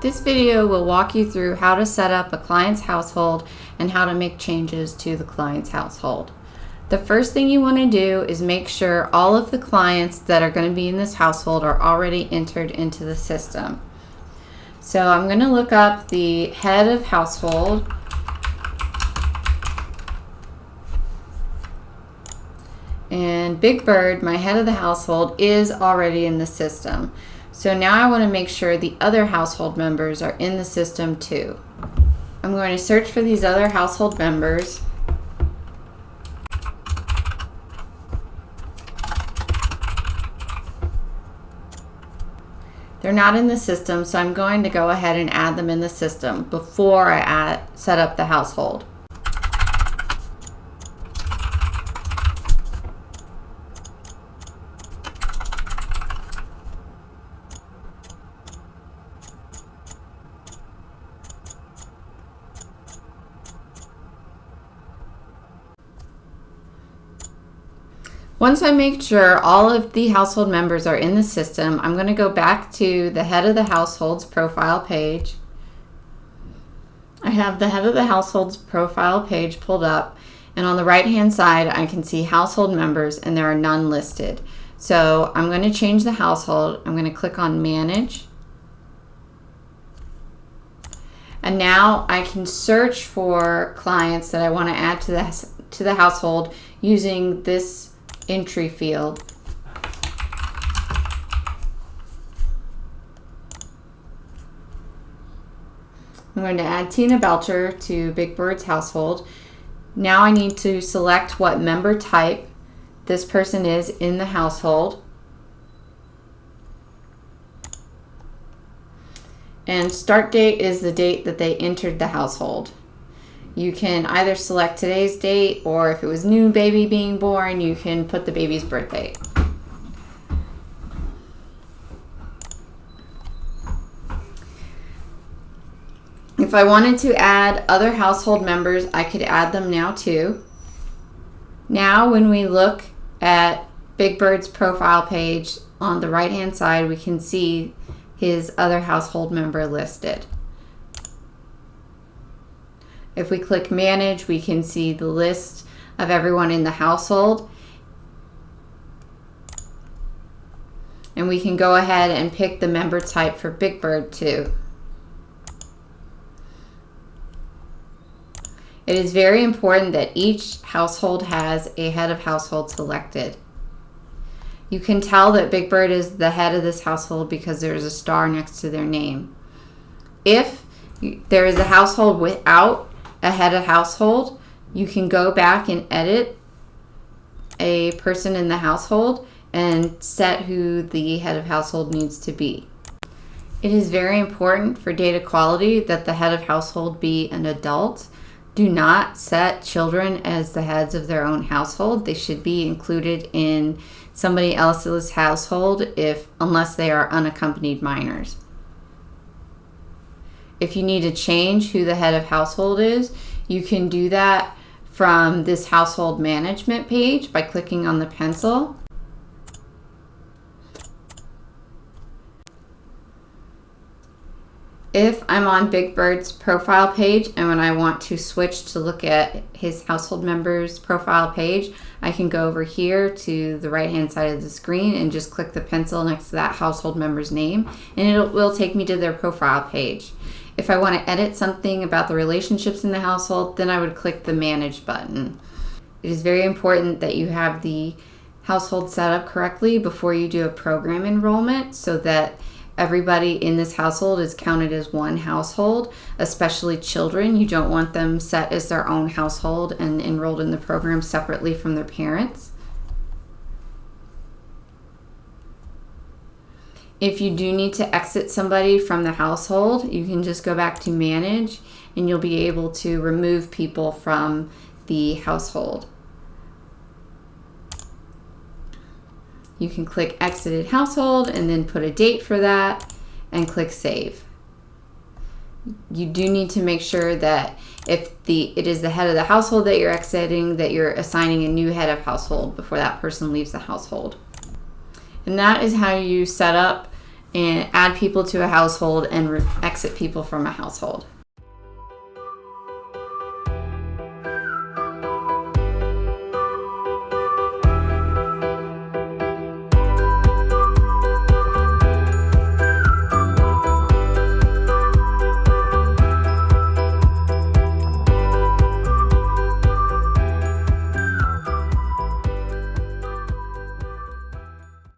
This video will walk you through how to set up a client's household and how to make changes to the client's household. The first thing you want to do is make sure all of the clients that are going to be in this household are already entered into the system. So I'm going to look up the head of household. And Big Bird, my head of the household, is already in the system. So now I want to make sure the other household members are in the system too. I'm going to search for these other household members. They're not in the system, so I'm going to go ahead and add them in the system before I set up the household. Once I make sure all of the household members are in the system, I'm going to go back to the head of the household's profile page. I have the head of the household's profile page pulled up, and on the right hand side I can see household members and there are none listed. So I'm going to change the household. I'm going to click on Manage. And now I can search for clients that I want to add to the household using this entry field. I'm going to add Tina Belcher to Big Bird's household. Now I need to select what member type this person is in the household. And start date is the date that they entered the household. You can either select today's date, or if it was new baby being born, you can put the baby's birth date. If I wanted to add other household members, I could add them now too. Now when we look at Big Bird's profile page on the right hand side, we can see his other household member listed. If we click Manage, we can see the list of everyone in the household. And we can go ahead and pick the member type for Big Bird too. It is very important that each household has a head of household selected. You can tell that Big Bird is the head of this household because there is a star next to their name. If there is a household without a head of household, you can go back and edit a person in the household and set who the head of household needs to be. It is very important for data quality that the head of household be an adult. Do not set children as the heads of their own household. They should be included in somebody else's household unless they are unaccompanied minors. If you need to change who the head of household is, you can do that from this household management page by clicking on the pencil. If I'm on Big Bird's profile page and when I want to switch to look at his household members profile page, I can go over here to the right hand side of the screen and just click the pencil next to that household member's name, and it will take me to their profile page. If I want to edit something about the relationships in the household, then I would click the Manage button. It is very important that you have the household set up correctly before you do a program enrollment so that everybody in this household is counted as one household, especially children. You don't want them set as their own household and enrolled in the program separately from their parents. If you do need to exit somebody from the household, you can just go back to Manage and you'll be able to remove people from the household. You can click Exited Household and then put a date for that and click Save. You do need to make sure that if it is the head of the household that you're exiting, that you're assigning a new head of household before that person leaves the household. And that is how you set up and add people to a household and exit people from a household.